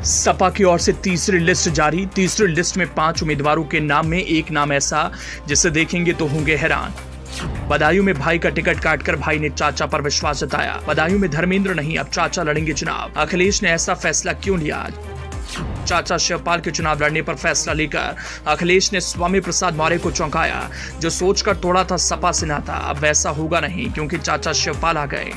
सपा की ओर से तीसरी लिस्ट जारी। तीसरी लिस्ट में 5 उम्मीदवारों के नाम में एक नाम ऐसा जिसे देखेंगे तो होंगे हैरान। बदायूं में भाई का टिकट काटकर भाई ने चाचा पर विश्वास जताया। बदायूं में धर्मेंद्र नहीं, अब चाचा लड़ेंगे चुनाव। अखिलेश ने ऐसा फैसला क्यों लिया? चाचा शिवपाल के चुनाव लड़ने पर फैसला लेकर अखिलेश ने स्वामी प्रसाद मौर्य को चौंकाया। जो सोचकर तोड़ा था सपा से नाता, अब वैसा होगा नहीं क्योंकि चाचा शिवपाल आ गए।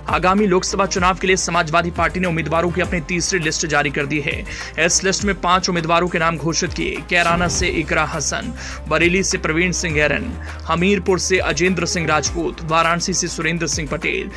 आगामी लोकसभा चुनाव के लिए समाजवादी पार्टी ने उम्मीदवारों की अपनी तीसरी लिस्ट जारी कर दी है। इस लिस्ट में 5 उम्मीदवारों के नाम घोषित किए। कैराना से इकरा हसन, बरेली से प्रवीण सिंह एरन, हमीरपुर से अजेंद्र सिंह राजपूत, वाराणसी से सुरेंद्र सिंह पटेल।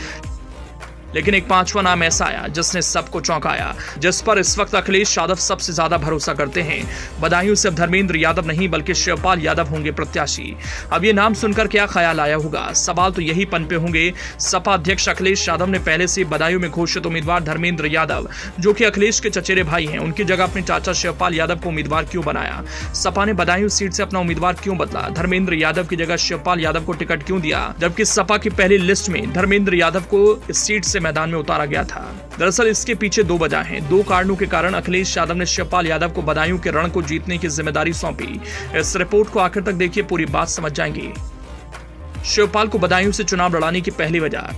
लेकिन एक 5वां नाम ऐसा आया जिसने सबको चौंकाया, जिस पर इस वक्त अखिलेश यादव सबसे ज्यादा भरोसा करते हैं। बदायूं से अब धर्मेंद्र यादव नहीं बल्कि शिवपाल यादव होंगे प्रत्याशी। अब ये नाम सुनकर क्या ख्याल आया होगा? सवाल तो यही पनपे होंगे। सपा अध्यक्ष अखिलेश यादव ने पहले से बदायूं में घोषित उम्मीदवार धर्मेंद्र यादव, जो कि अखिलेश के चचेरे भाई हैं, उनकी जगह अपने चाचा शिवपाल यादव को उम्मीदवार क्यों बनाया? सपा ने बदायूं सीट से अपना उम्मीदवार क्यों बदला? धर्मेंद्र यादव की जगह शिवपाल यादव को टिकट क्यों दिया, जबकि सपा की पहली लिस्ट में धर्मेंद्र यादव को इस सीट से मैदान में उतारा गया था? दरअसल इसके पीछे 2 वजह हैं। 2 कारणों के कारण अखिलेश यादव ने शिवपाल यादव को बदायूं के रण को जीतने की जिम्मेदारी सौंपी। इस रिपोर्ट को आखिर तक देखिए, पूरी बात समझ जाएंगे। शिवपाल को बदायूं से चुनाव लड़ाने की पहली वजह।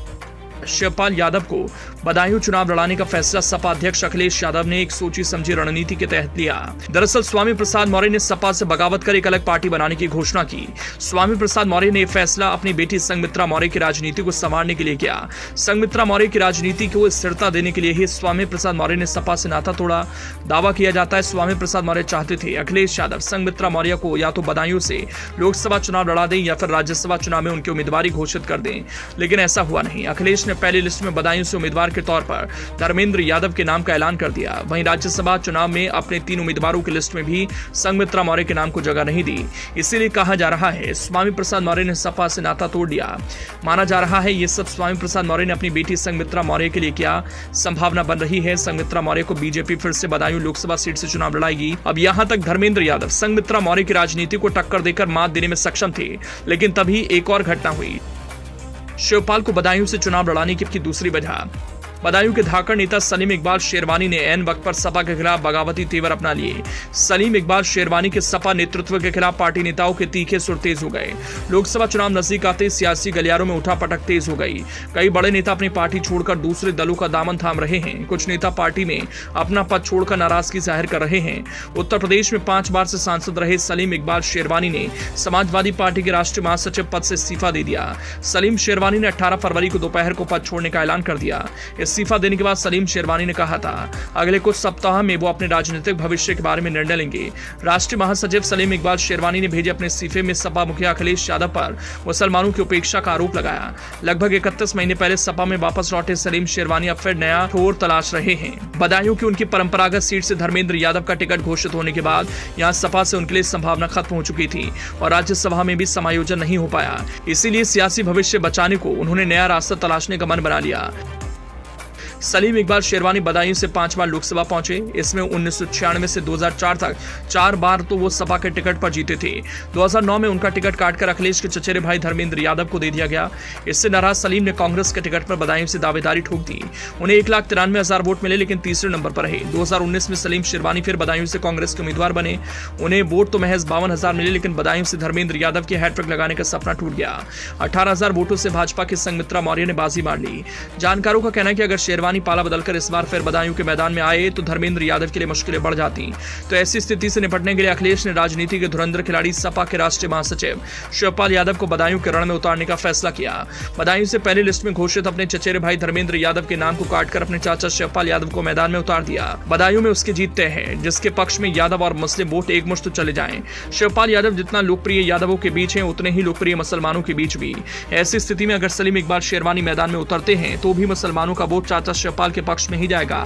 शिवपाल यादव को बदायूं चुनाव लड़ाने का फैसला सपा अध्यक्ष अखिलेश यादव ने एक सोची समझी रणनीति के तहत लिया। दरअसल स्वामी प्रसाद मौर्य ने सपा से बगावत कर एक अलग पार्टी बनाने की घोषणा की। स्वामी प्रसाद मौर्य ने यह फैसला अपनी बेटी संघमित्रा मौर्य की राजनीति को संवारने के लिए किया। संघमित्रा मौर्य की राजनीति को स्थिरता देने के लिए ही स्वामी प्रसाद मौर्य ने सपा से नाता तोड़ा। दावा किया जाता है स्वामी प्रसाद मौर्य चाहते थे अखिलेश यादव संघमित्रा मौर्य को या तो बदायूं से लोकसभा चुनाव लड़ा दें या फिर राज्यसभा चुनाव में उनकी उम्मीदवारी घोषित कर दें, लेकिन ऐसा हुआ नहीं। अखिलेश ने पहली लिस्ट में बदायूं से उम्मीदवार के तौर पर धर्मेंद्र यादव के नाम का ऐलान कर दिया। वहीं राज्यसभा चुनाव में अपने 3 उम्मीदवारों की लिस्ट में भी संघमित्रा मौर्य के नाम को जगह नहीं दी। इसीलिए कहा जा रहा है स्वामी प्रसाद मौर्य ने सपा से नाता तोड़ दिया। माना जा रहा है ये सब स्वामी प्रसाद मौर्य ने अपनी बेटी संघमित्रा मौर्य के लिए किया। संभावना बन रही है संघमित्रा मौर्य को बीजेपी फिर से बदायूं लोकसभा सीट से चुनाव लड़ाएगी। अब यहां तक धर्मेंद्र यादव संघमित्रा मौर्य की राजनीति को टक्कर देकर मात देने में सक्षम थे, लेकिन तभी एक और घटना हुई। शिवपाल को बदायूं से चुनाव लड़ाने की दूसरी वजह। बदायूं के धाकड़ नेता सलीम इकबाल शेरवानी ने ऐन वक्त पर सपा के खिलाफ बगावती तेवर अपना लिए। सलीम इकबाल शेरवानी के सपा नेतृत्व के खिलाफ पार्टी नेताओं के तीखे सुर तेज हो गए। लोकसभा चुनाव नजदीक आते सियासी गलियारों में उठापटक तेज हो गई। कई बड़े नेता अपनी पार्टी छोड़कर दूसरे दलों का दामन थाम रहे हैं। कुछ नेता पार्टी में अपना पद छोड़कर नाराजगी जाहिर कर रहे हैं। उत्तर प्रदेश में 5 बार से सांसद रहे सलीम इकबाल शेरवानी ने समाजवादी पार्टी के राष्ट्रीय महासचिव पद से इस्तीफा दे दिया। सलीम शेरवानी ने 18 फरवरी को दोपहर को पद छोड़ने का ऐलान कर दिया। इस्तीफा देने के बाद सलीम शेरवानी ने कहा था अगले कुछ सप्ताह में वो अपने राजनीतिक भविष्य के बारे में निर्णय लेंगे। राष्ट्रीय महासचिव सलीम इकबाल शेरवानी ने भेजे अपने इस्तीफे में सपा मुखिया अखिलेश यादव पर मुसलमानों की उपेक्षा का आरोप लगाया। लगभग 31 महीने पहले सपा में वापस लौटे सलीम शेरवानी अब फिर नया ठोर तलाश रहे हैं। बदायूं की उनकी परंपरागत सीट से धर्मेंद्र यादव का टिकट घोषित होने के बाद यहां सपा से उनके लिए संभावना खत्म हो चुकी थी और राज्यसभा में भी समायोजन नहीं हो पाया। इसीलिए सियासी भविष्य बचाने को उन्होंने नया रास्ता तलाशने का मन बना लिया। सलीम इकबाल शेरवानी बदायूं से 5 बार लोकसभा पहुंचे। इसमें 1996 से 2004 तक 4 बार तो वो सपा के टिकट पर जीते थे। 2009 में उनका टिकट काटकर अखिलेश के चचेरे भाई धर्मेंद्र यादव को दे दिया गया। इससे नाराज सलीम ने कांग्रेस के टिकट पर बदायूं से दावेदारी ठोक दी। उन्हें 1,93,000 वोट मिले, लेकिन तीसरे नंबर पर रहे। 2019 में सलीम शेरवानी फिर बदायूं से कांग्रेस के उम्मीदवार बने। उन्हें वोट तो महज 52,000 मिले, लेकिन बदायूं से धर्मेंद्र यादव के हैट्रिक लगाने का सपना टूट गया। 18,000 वोटों से भाजपा की संघमित्रा मौर्य ने बाजी मार ली। जानकारों का कहना है कि अगर शेरवानी पाला बदलकर इस बार फिर बदायूं के मैदान में आए तो धर्मेंद्र यादव के लिए मुश्किलें बढ़ जाती। तो ऐसी स्थिति से निपटने के लिए अखिलेश ने राजनीति के धुरंधर खिलाड़ी सपा के राष्ट्रीय महासचिव शिवपाल यादव को बदायूं के रण में उतारने का फैसला किया। बदायूं से पहली लिस्ट में घोषित अपने चचेरे भाई धर्मेंद्र यादव के नाम को काटकर अपने चाचा शिवपाल यादव को मैदान में उतार दिया। बदायूं में उसकी जीत तय है, जिसके पक्ष में यादव और मुस्लिम वोट एकमुश्त चले जाएं। शिवपाल यादव जितना लोकप्रिय यादवों के बीच हैं, उतने ही लोकप्रिय मुसलमानों के बीच भी। ऐसी स्थिति में अगर सलीम इकबाल शेरवानी मैदान में उतरते हैं तो भी मुसलमानों का वोट चाचा शिवपाल के पक्ष में ही जाएगा।